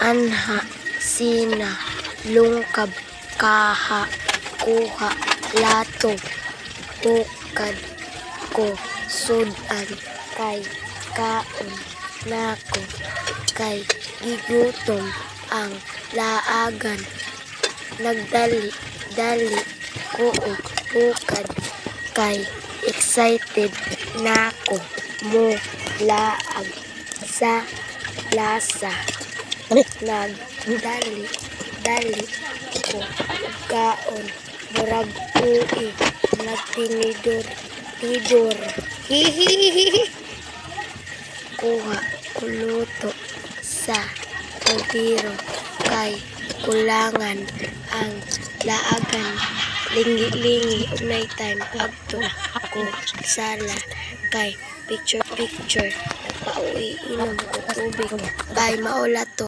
Anha, sina, lungkab, kaha, kuha, lato, hukad, ko, sudan, kay, kaon, nako, kay, gigutom, ang, laagan, nagdali, dali, kuog, hukad, kay, excited, nako, mo, laag, sa, lasa, nagdali, dali, ko, kaon, murag ui, nagtinidor, tidor, hihihihi, kuha, kuluto, sa, pagtiro, kay, kulangan, ang, laagan, lingi-lingi, unay time, agto, ko, sala, kay, picture, nagpauwi, inom ko tubig, bye, maula to.